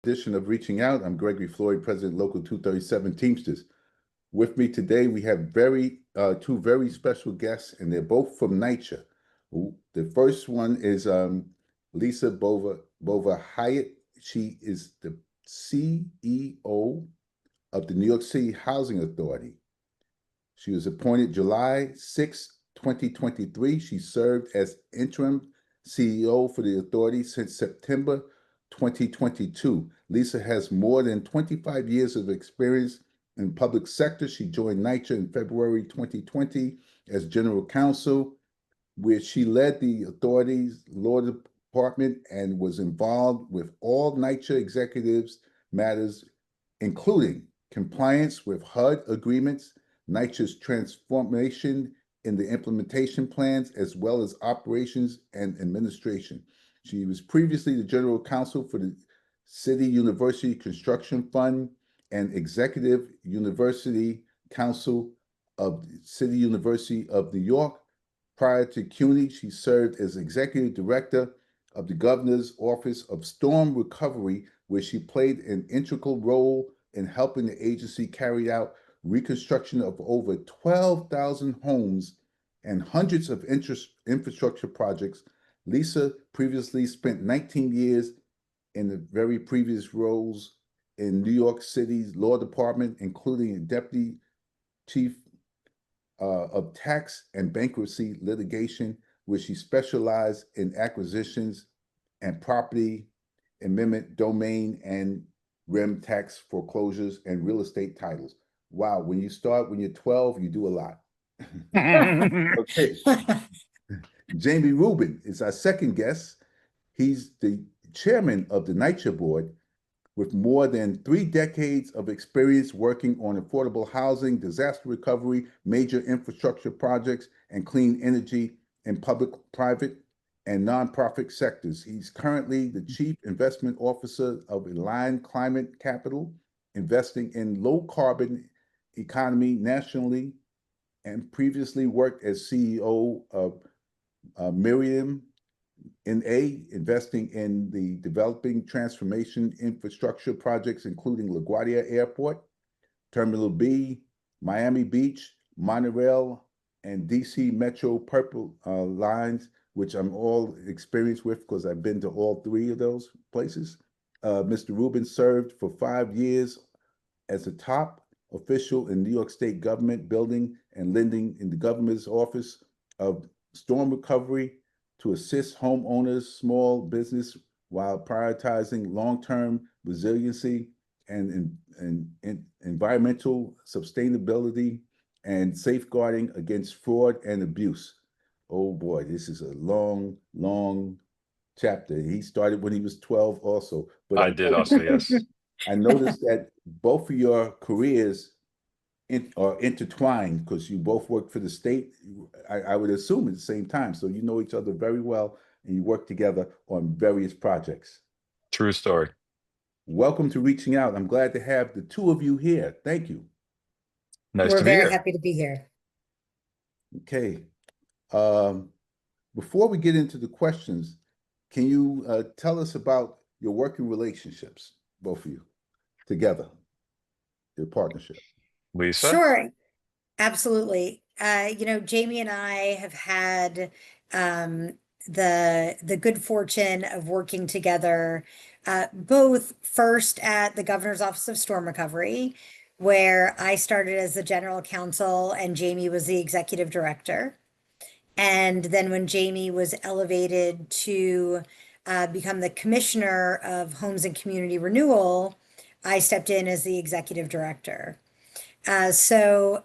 edition of Reaching Out. I'm Gregory Floyd, President, Local 237 Teamsters. With me today, we have two very special guests, and they're both from NYCHA. The first one is Lisa Bova-Hiatt. She is the CEO of the New York City Housing Authority. She was appointed July 6, 2023. She served as interim CEO for the authority since September 2022. Lisa has more than 25 years of experience in public sector. She joined NYCHA in February 2020 as general counsel, where she led the authority's law department and was involved with all NYCHA executives matters, including compliance with HUD agreements, NYCHA's transformation in the implementation plans, as well as operations and administration. She was previously the general counsel for the City University Construction Fund and executive university counsel of the City University of New York. Prior to CUNY, she served as executive director of the Governor's Office of Storm Recovery, where she played an integral role in helping the agency carry out reconstruction of over 12,000 homes and hundreds of infrastructure projects. Lisa previously spent 19 years in the very previous roles in New York City's law department, including deputy chief of tax and bankruptcy litigation, where she specialized in acquisitions and property amendment, domain and rem tax foreclosures, and real estate titles. Wow, when you're 12, you do a lot. Okay. Jamie Rubin is our second guest. He's the chairman of the NYCHA board with more than 3 decades of experience working on affordable housing, disaster recovery, major infrastructure projects, and clean energy in public, private, and nonprofit sectors. He's currently the chief investment officer of Aligned Climate Capital, investing in low carbon economy nationally, and previously worked as CEO of Miriam NA, investing in the developing transformation infrastructure projects, including LaGuardia Airport, Terminal B, Miami Beach, Monorail, and DC Metro Purple lines, which I'm all experienced with because I've been to all 3 of those places. Mr. Rubin served for 5 years as a top official in New York State government, building and lending in the governor's office of storm recovery to assist homeowners, small business, while prioritizing long-term resiliency and environmental sustainability and safeguarding against fraud and abuse. Oh boy, this is a long, long chapter. He started when he was 12 also. But I did also, yes. I noticed that both of your careers are intertwined because you both work for the state, I would assume at the same time. So you know each other very well and you work together on various projects. True story. Welcome to Reaching Out. I'm glad to have the 2 of you here. Thank you. Nice We're to be very here. happy to be here. Okay. Before we get into the questions, can you tell us about your working relationships, both of you, together, your partnership? Lisa? Sure, absolutely. Jamie and I have had the good fortune of working together, both first at the Governor's Office of Storm Recovery, where I started as the general counsel and Jamie was the executive director. And then when Jamie was elevated to become the commissioner of Homes and Community Renewal, I stepped in as the executive director. So,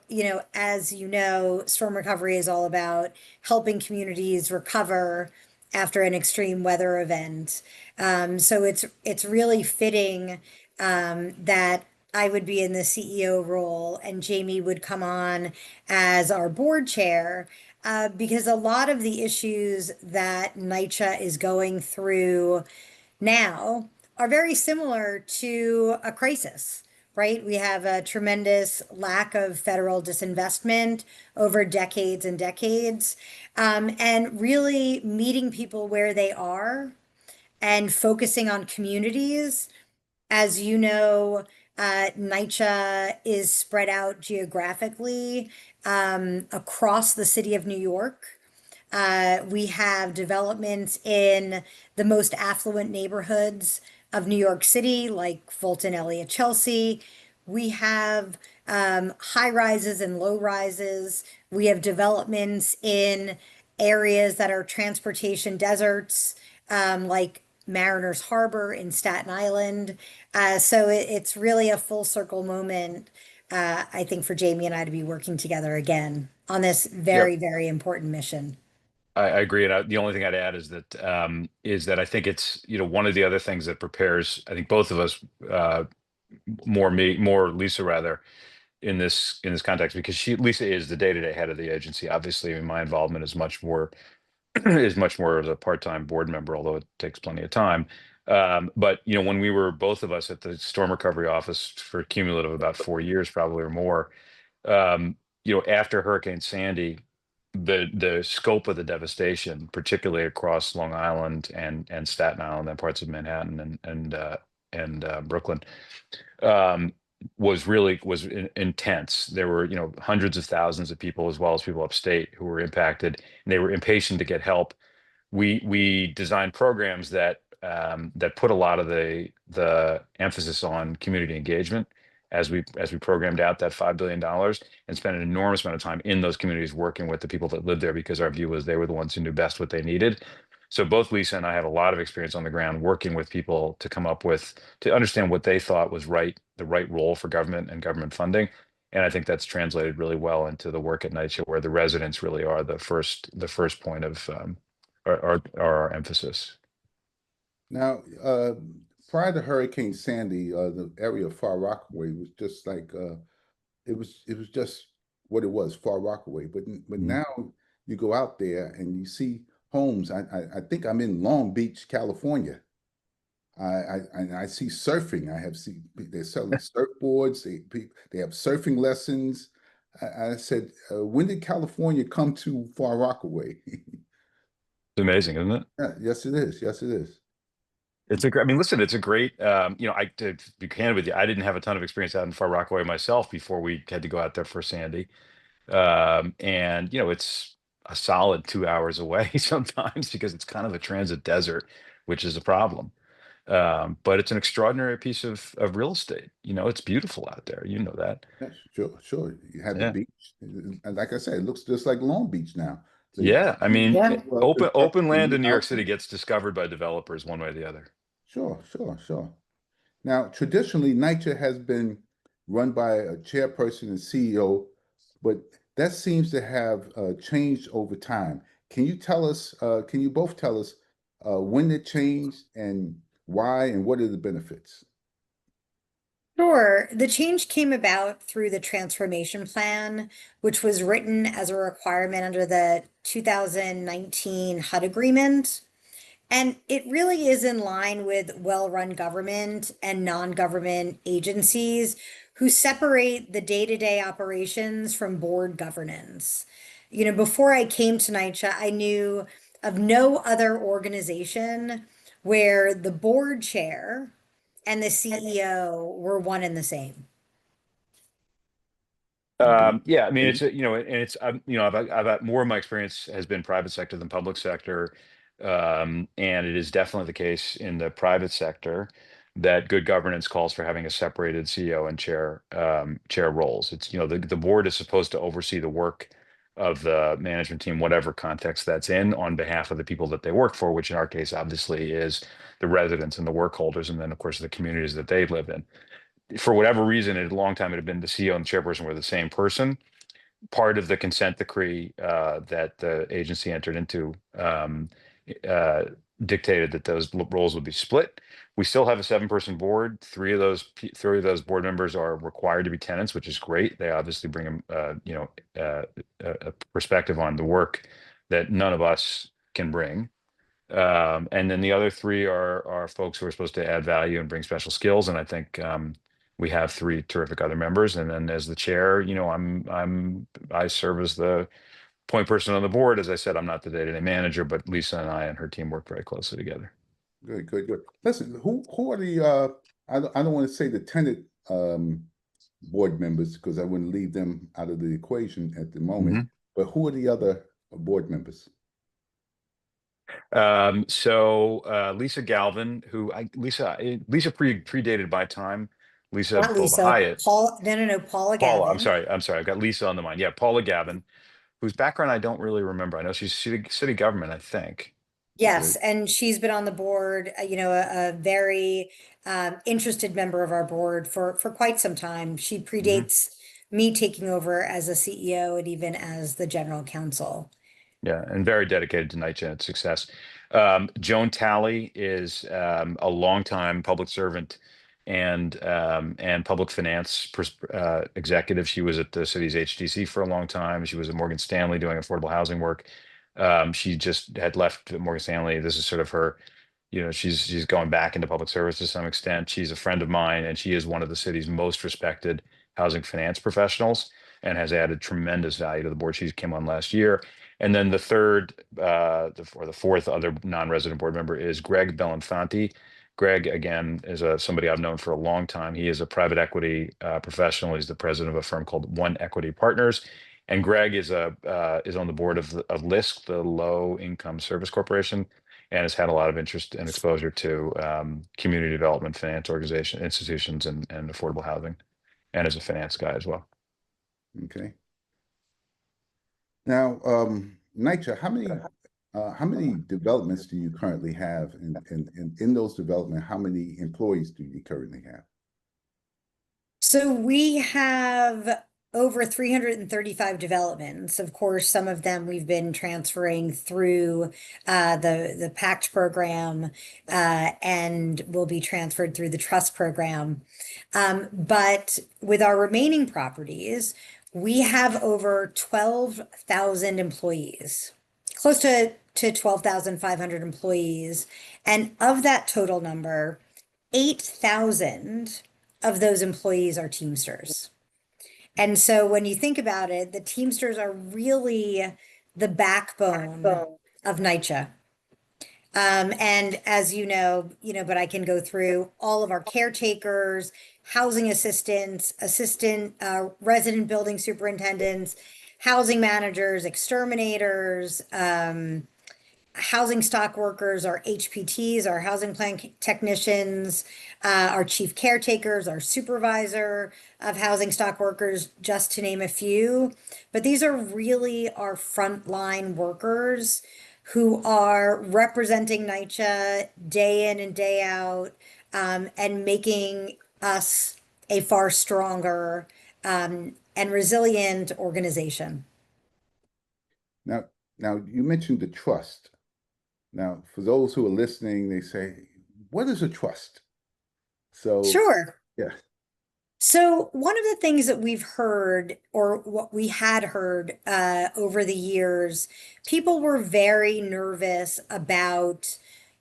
as you know, storm recovery is all about helping communities recover after an extreme weather event. So it's really fitting that I would be in the CEO role and Jamie would come on as our board chair, because a lot of the issues that NYCHA is going through now are very similar to a crisis. Right? We have a tremendous lack of federal disinvestment over decades and decades, and really meeting people where they are and focusing on communities As you know, NYCHA is spread out geographically across the city of New York. We have developments in the most affluent neighborhoods of New York City, like Fulton, Elliott, Chelsea. We have high rises and low rises. We have developments in areas that are transportation deserts, like Mariners Harbor in Staten Island. So it's really a full circle moment, I think, for Jamie and I to be working together again on this very, very important mission. I agree, and the only thing I'd add is that I think it's one of the other things that prepares I think both of us more Lisa rather in this context because Lisa is the day-to-day head of the agency. Obviously, I mean, my involvement is much more is much more as a part-time board member, although it takes plenty of time. But when we were both of us at the storm recovery office for cumulative about 4 years, probably or more, after Hurricane Sandy, the scope of the devastation, particularly across Long Island and Staten Island and parts of Manhattan and Brooklyn, um, was intense. There were hundreds of thousands of people as well as people upstate who were impacted, and they were impatient to get help. We designed programs that put a lot of the emphasis on community engagement as we programmed out that $5 billion and spent an enormous amount of time in those communities working with the people that lived there because our view was they were the ones who knew best what they needed. So both Lisa and I have a lot of experience on the ground working with people to understand what they thought was the right role for government and government funding. And I think that's translated really well into the work at NYCHA, where the residents really are the first point of our emphasis. Now, prior to Hurricane Sandy, the area of Far Rockaway was just like it was just what it was, Far Rockaway. But Mhm. now you go out there and you see homes. I think I'm in Long Beach, California. I see surfing. They're selling surfboards. They have surfing lessons. I said, when did California come to Far Rockaway? It's amazing, isn't it? Yeah, yes, it is. Yes, it is. I mean, listen, it's a great, to be candid with you, I didn't have a ton of experience out in Far Rockaway myself before we had to go out there for Sandy. And it's a solid 2 hours away sometimes because it's kind of a transit desert, which is a problem. But it's an extraordinary piece of real estate. It's beautiful out there. You know that. Yes, sure, sure. You have the Yeah. beach, and like I said, it looks just like Long Beach now. So Yeah. I mean, Yeah. open construction, land new in New York City housing. gets discovered by developers one way or the other. Sure, sure, sure. Now, traditionally, NYCHA has been run by a chairperson and CEO, but that seems to have changed over time. Can you both tell us when it changed and why and what are the benefits? Sure. The change came about through the transformation plan, which was written as a requirement under the 2019 HUD agreement. And it really is in line with well-run government and non-government agencies who separate the day-to-day operations from board governance. Before I came to NYCHA, I knew of no other organization where the board chair and the CEO were one and the same. Agree. Yeah, I mean, Agree. and it's, I've had more of my experience has been private sector than public sector. And it is definitely the case in the private sector that good governance calls for having a separated CEO and chair roles. It's, the board is supposed to oversee the work of the management team, whatever context that's in, on behalf of the people that they work for, which in our case, obviously, is the residents and the work holders, and then, of course, the communities that they live in. For whatever reason, a long time it had been the CEO and the chairperson were the same person. Part of the consent decree that the agency entered into uh, dictated that those roles would be split. We still have a 7-person board. Three of those board members are required to be tenants, which is great. They obviously bring a perspective on the work that none of us can bring. And then the other three are folks who are supposed to add value and bring special skills. And I think we have 3 terrific other members. And then as the chair, I serve as the point person on the board. As I said, I'm not the day-to-day manager, but Lisa and I and her team work very closely together. Good, good, good. Listen, who are the I don't want to say the tenant board members because I wouldn't leave them out of the equation at the moment. But who are the other board members? So Lisa Galvin, Lisa predated my time. Lisa Not Lisa, Bova-Hiatt. no, Paula Paula, Gavin. I'm sorry. I've got Lisa on the mind. Yeah, Paula Gavin, whose background I don't really remember. I know she's city government, I think. Yes, and she's been on the board, a very interested member of our board for quite some time. She predates me taking over as a CEO and even as the general counsel. Yeah, and very dedicated to NYCHA and its success. Joan Talley is a longtime public servant and public finance executive. She was at the city's HDC for a long time. She was at Morgan Stanley doing affordable housing work. She just had left Morgan Stanley. This is sort of her, she's going back into public service to some extent. She's a friend of mine, and she is one of the city's most respected housing finance professionals and has added tremendous value to the board. She came on last year. And then the third, or the fourth other non-resident board member is Greg Belinfanti. Greg, again, is somebody I've known for a long time. He is a private equity professional. He's the president of a firm called One Equity Partners. And Greg is on the board of LISC, the Low Income Service Corporation, and has had a lot of interest and exposure to community development, finance organization, institutions, and affordable housing, and is a finance guy as well. Okay. Now, NYCHA, how many developments do you currently have? And in those developments, how many employees do you currently have? So we have over 335 developments. Of course, some of them we've been transferring through the PACT program and will be transferred through the trust program. But with our remaining properties, we have over 12,000 employees, close to 12,500 employees. And of that total number, 8,000 of those employees are Teamsters. And so when you think about it, the Teamsters are really the backbone of NYCHA. And as you know, but I can go through all of our caretakers, housing assistants, resident building superintendents, housing managers, exterminators, housing stock workers, our HPTs, our housing plan technicians, our chief caretakers, our supervisor of housing stock workers, just to name a few. But these are really our frontline workers who are representing NYCHA day in and day out, and making us a far stronger and resilient organization. Now, you mentioned the trust. Now, for those who are listening, they say, what is a trust? So, Sure. Yeah. So one of the things that we've heard, or what we had heard over the years, people were very nervous about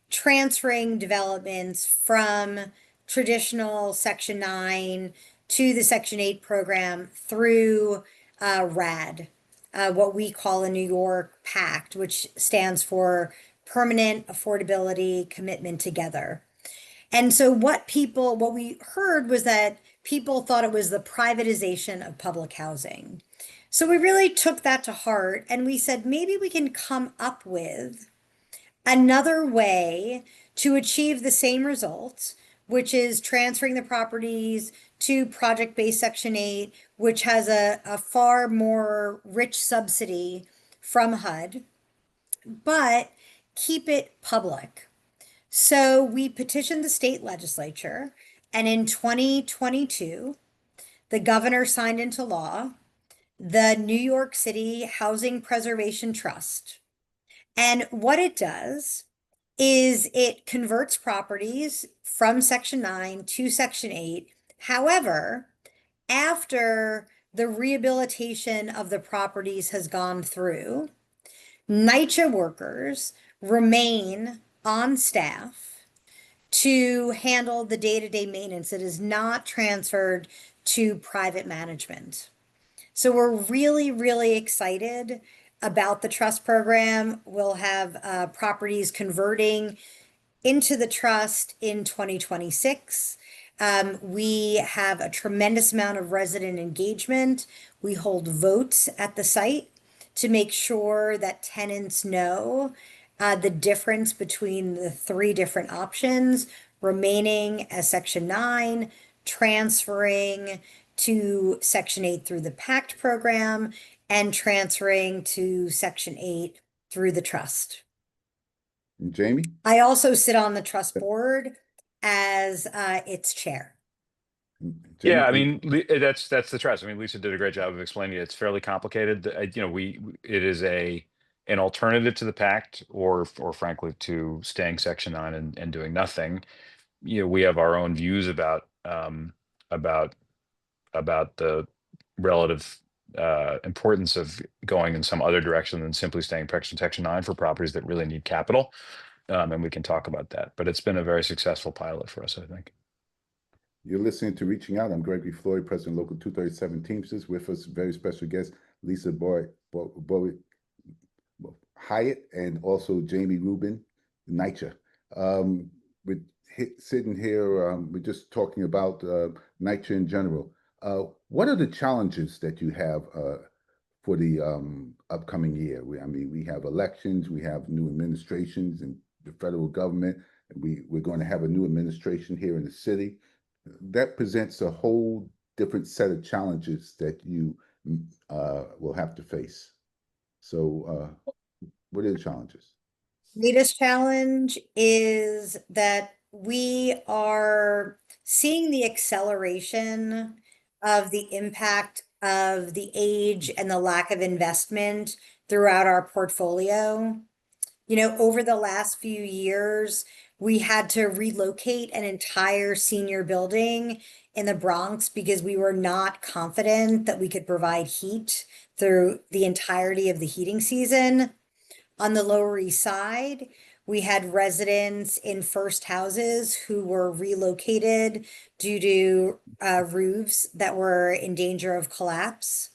transferring developments from traditional Section 9 to the Section 8 program through RAD, what we call a New York Pact, which stands for Permanent Affordability Commitment Together. And so what we heard was that people thought it was the privatization of public housing. So we really took that to heart and we said, maybe we can come up with another way to achieve the same results, which is transferring the properties to project-based Section 8, which has a far more rich subsidy from HUD, but keep it public. So we petitioned the state legislature, and in 2022, the governor signed into law the New York City Housing Preservation Trust. And what it does is it converts properties from Section 9 to Section 8. However, after the rehabilitation of the properties has gone through, NYCHA workers remain on staff to handle the day-to-day maintenance. It is not transferred to private management. So we're really, really excited about the trust program. We'll have properties converting into the trust in 2026. We have a tremendous amount of resident engagement. We hold votes at the site to make sure that tenants know the difference between the three different options: remaining as Section 9, transferring to Section 8 through the PACT program, and transferring to Section 8 through the trust. And Jamie? I also sit on the trust board as its chair. Yeah, I Jamie? mean, that's the trust. I mean, Lisa did a great job of explaining it. It's fairly complicated. You know, it is an alternative to the pact, or frankly to staying Section 9 and doing nothing. You know, we have our own views about about the relative importance of going in some other direction than simply staying Section 9 for properties that really need capital. And we can talk about that. But it's been a very successful pilot for us, I think. You're listening to Reaching Out. I'm Gregory Floyd, President Local 237 Teamsters. With us, very special guest, Lisa Bova-Hiatt, and also Jamie Rubin, NYCHA. We're sitting here, we're just talking about NYCHA in general. What are the challenges that you have for the upcoming year? I mean, we have elections, we have new administrations in the federal government. We're going to have a new administration here in the city. That presents a whole different set of challenges that you will have to face. So, what are the challenges? Latest challenge is that we are seeing the acceleration of the impact of the age and the lack of investment throughout our portfolio. You know, over the last few years, we had to relocate an entire senior building in the Bronx because we were not confident that we could provide heat through the entirety of the heating season. On the Lower East Side, we had residents in first houses who were relocated due to roofs that were in danger of collapse.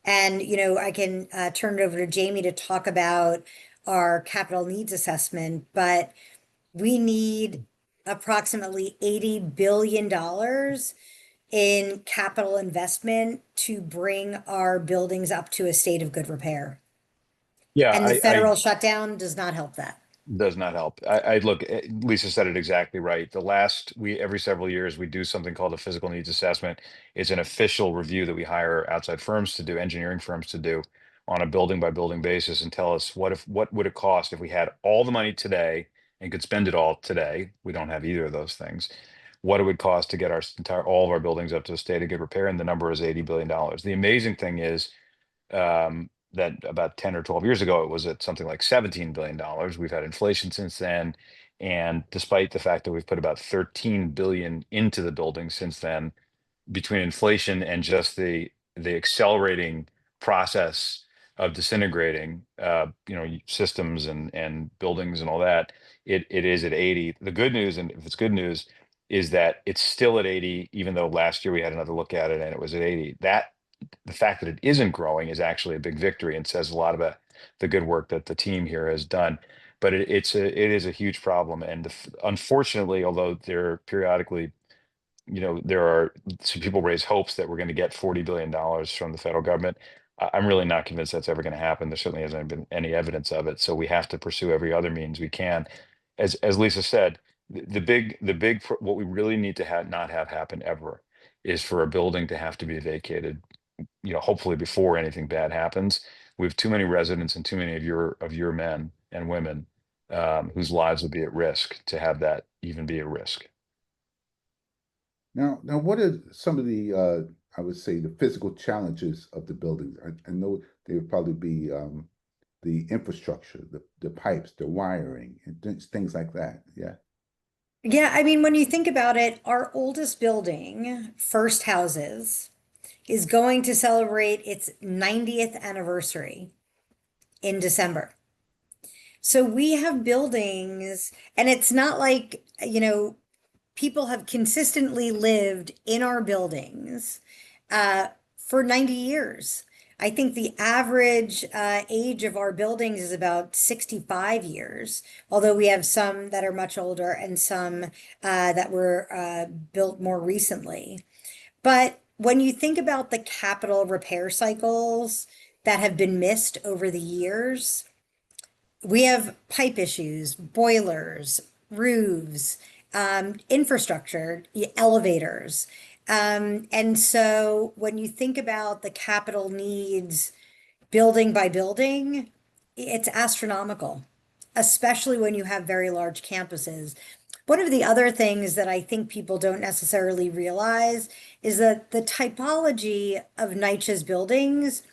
And, you know, I can turn it over to Jamie to talk about our capital needs assessment, but we need approximately $80 billion in capital investment to bring our buildings up to a state of good repair. Yeah, And the I federal shutdown does not help that. does not help. I look, Lisa said it exactly right. Every several years, we do something called a physical needs assessment. It's an official review that we hire outside firms to do, engineering firms to do on a building by building basis, and tell us what would it cost if we had all the money today and could spend it all today. We don't have either of those things. What it would cost to get all of our buildings up to a state of good repair, and the number is $80 billion. The amazing thing is, that about 10 or 12 years ago, it was at something like $17 billion. We've had inflation since then. And despite the fact that we've put about 13 billion into the building since then, between inflation and just the accelerating process of disintegrating, systems and buildings and all that, it is at 80. The good news, and if it's good news, is that it's still at 80, even though last year we had another look at it and it was at 80. The fact that it isn't growing is actually a big victory and says a lot about the good work that the team here has done. But it is a huge problem, and unfortunately, although there periodically, there are some people raise hopes that we're going to get $40 billion from the federal government. I'm really not convinced that's ever going to happen. There certainly hasn't been any evidence of it. So we have to pursue every other means we can. As Lisa said, what we really need to not have happen ever is for a building to have to be vacated, hopefully before anything bad happens. We have too many residents and too many of your men and women whose lives would be at risk to have that even be a risk. Now, what are some of the, I would say, the physical challenges of the buildings? I know there would probably be the infrastructure, the pipes, the wiring, and things like that. Yeah. Yeah, I mean, when you think about it, our oldest building, First Houses, is going to celebrate its 90th anniversary in December. So we have buildings, and it's not like, people have consistently lived in our buildings for 90 years. I think the average age of our buildings is about 65 years, although we have some that are much older and some that were built more recently. But when you think about the capital repair cycles that have been missed over the years, we have pipe issues, boilers, roofs, infrastructure, elevators. And so when you think about the capital needs building by building, it's astronomical, especially when you have very large campuses. One of the other things that I think people don't necessarily realize is that the typology of NYCHA's buildings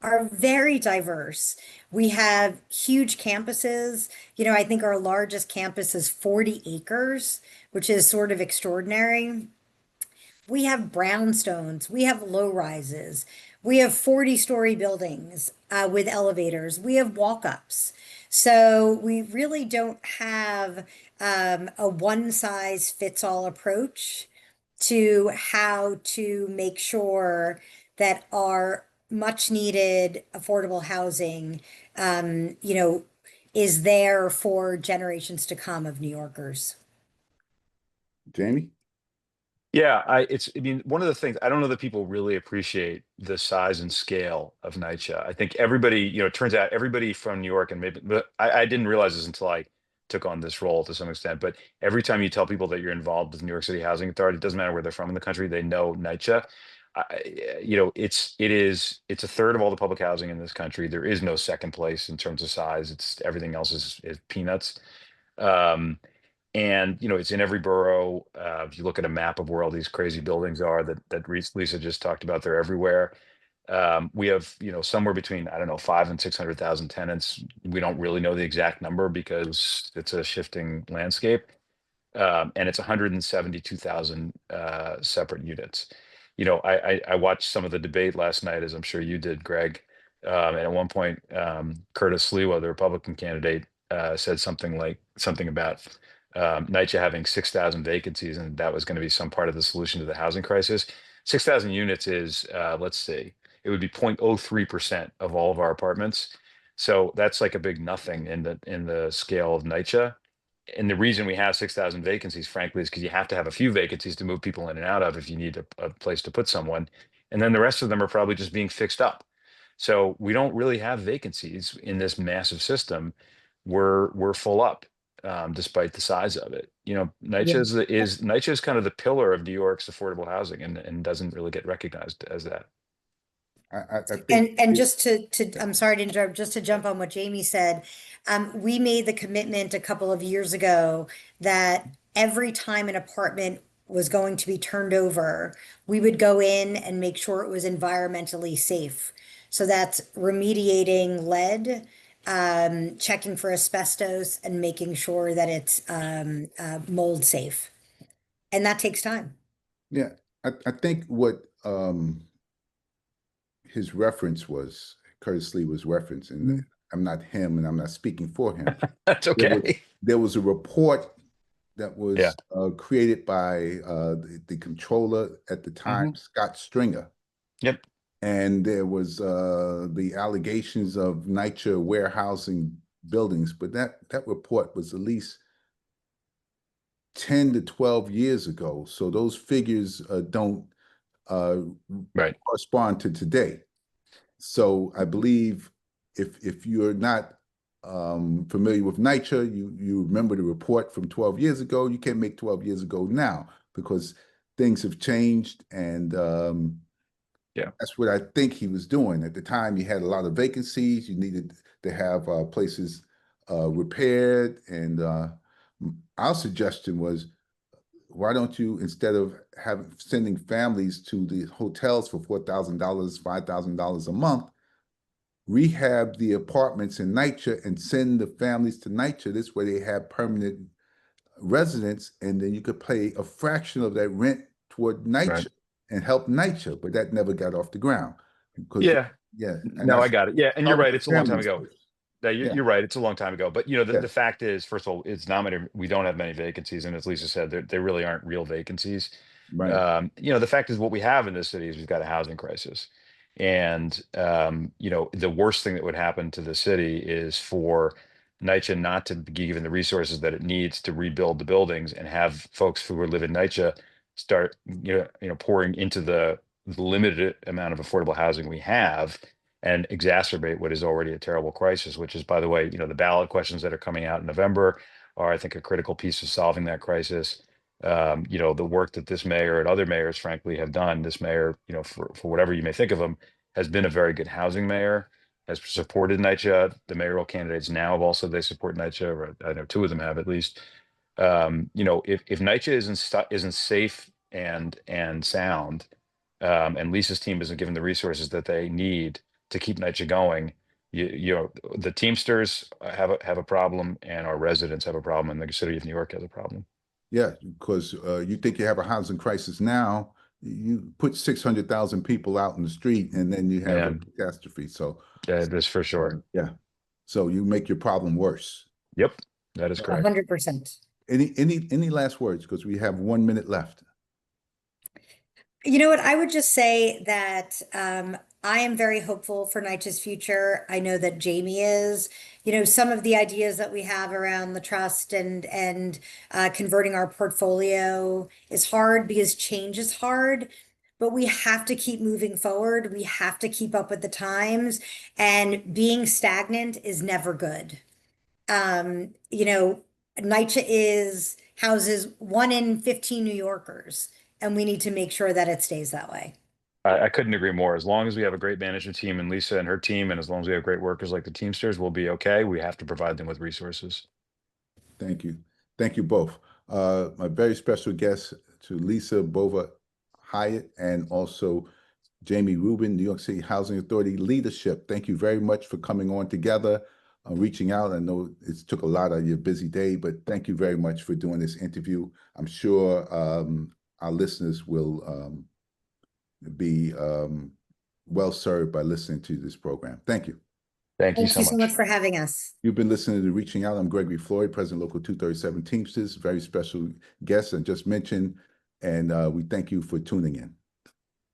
are very diverse. We have huge campuses. I think our largest campus is 40 acres, which is sort of extraordinary. We have brownstones, we have low rises, we have 40-story buildings with elevators, we have walk-ups. So we really don't have a one-size-fits-all approach to how to make sure that our much needed affordable housing, is there for generations to come of New Yorkers. Jamie? Yeah, I mean, one of the things I don't know that people really appreciate the size and scale of NYCHA. I think everybody, it turns out everybody from New York, and maybe, but I didn't realize this until I took on this role to some extent. But every time you tell people that you're involved with New York City Housing Authority, it doesn't matter where they're from in the country, they know NYCHA. It's a third of all the public housing in this country. There is no second place in terms of size. It's everything else is peanuts. Um, and it's in every borough. If you look at a map of where all these crazy buildings are that Lisa just talked about, they're everywhere. We have somewhere between, I don't know, 5 and 600,000 tenants. We don't really know the exact number because it's a shifting landscape. And it's 172,000 separate units. I watched some of the debate last night, as I'm sure you did, Greg. And at one point, Curtis Sliwa, the Republican candidate, said something about NYCHA having 6,000 vacancies, and that was going to be some part of the solution to the housing crisis. 6,000 units is, let's see, it would be 0.03% of all of our apartments. So that's like a big nothing in the scale of NYCHA. And the reason we have 6,000 vacancies, frankly, is because you have to have a few vacancies to move people in and out of if you need a place to put someone. And then the rest of them are probably just being fixed up. So we don't really have vacancies in this massive system. We're full up, despite the size of it. NYCHA is kind of the pillar of New York's affordable housing, and doesn't really get recognized as that. I think And just I'm sorry to interrupt, just to jump on what Jamie said, we made the commitment a couple of years ago that every time an apartment was going to be turned over, we would go in and make sure it was environmentally safe. So that's remediating lead, checking for asbestos, and making sure that it's mold safe. And that takes time. yeah, I think what his reference was, Curtis Lee was reference, and I'm not him, and I'm not speaking for him. That's okay. There was a report that was Yeah. created by the controller at the time, Scott Stringer. Yep. And there was the allegations of NYCHA warehousing buildings, but that report was at least 10 to 12 years ago. So those figures don't Right. correspond to today. So I believe if you're not familiar with NYCHA, you remember the report from 12 years ago. You can't make 12 years ago now because things have changed, and yeah, that's what I think he was doing. At the time, you had a lot of vacancies. You needed to have places repaired, and our suggestion was, why don't you, instead of sending families to the hotels for $4,000, $5,000 a month, rehab the apartments in NYCHA and send the families to NYCHA. This way they have permanent residence, and then you could pay a fraction of that rent toward NYCHA and help NYCHA, but that never got off the ground. Because, yeah. No, I got it. Yeah, and you're right. It's a long time ago. You're right. It's a long time ago. But the fact is, first of all, it's not many. We don't have many vacancies, and as Lisa said, there really aren't real vacancies. Right. The fact is, what we have in this city is we've got a housing crisis, And you know, the worst thing that would happen to the city is for NYCHA not to be given the resources that it needs to rebuild the buildings and have folks who live in NYCHA start, pouring into the limited amount of affordable housing we have and exacerbate what is already a terrible crisis, which is, by the way, the ballot questions that are coming out in November are, I think, a critical piece of solving that crisis. The work that this mayor and other mayors, frankly, have done. This mayor, for whatever you may think of him, has been a very good housing mayor, has supported NYCHA. The mayoral candidates now have also, they support NYCHA, or I know two of them have at least. If NYCHA isn't safe and sound, and Lisa's team isn't given the resources that they need to keep NYCHA going, the Teamsters have a problem, and our residents have a problem, and the city of New York has a problem. Yeah, because you think you have a housing crisis now, you put 600,000 people out in the street, and then you have a catastrophe. So yeah, that's for sure. Yeah, so you make your problem worse. Yep, that is correct. 100%. Any last words? Because we have 1 minute left. You know what? I would just say that I am very hopeful for NYCHA's future. I know that Jamie is. Some of the ideas that we have around the trust and converting our portfolio is hard because change is hard. But we have to keep moving forward. We have to keep up with the times, and being stagnant is never good. NYCHA houses 1 in 15 New Yorkers, and we need to make sure that it stays that way. I couldn't agree more. As long as we have a great management team and Lisa and her team, and as long as we have great workers like the Teamsters, we'll be okay. We have to provide them with resources. Thank you. Thank you both. My very special guest to Lisa Bova-Hiatt and also Jamie Rubin, New York City Housing Authority leadership. Thank you very much for coming on together, reaching out. I know it took a lot of your busy day, but thank you very much for doing this interview. I'm sure our listeners will be well served by listening to this program. Thank you. Thank you so much for having us. You've been listening to Reaching Out. I'm Gregory Floyd, President Local 237 Teamsters, very special guest I just mentioned, and we thank you for tuning in.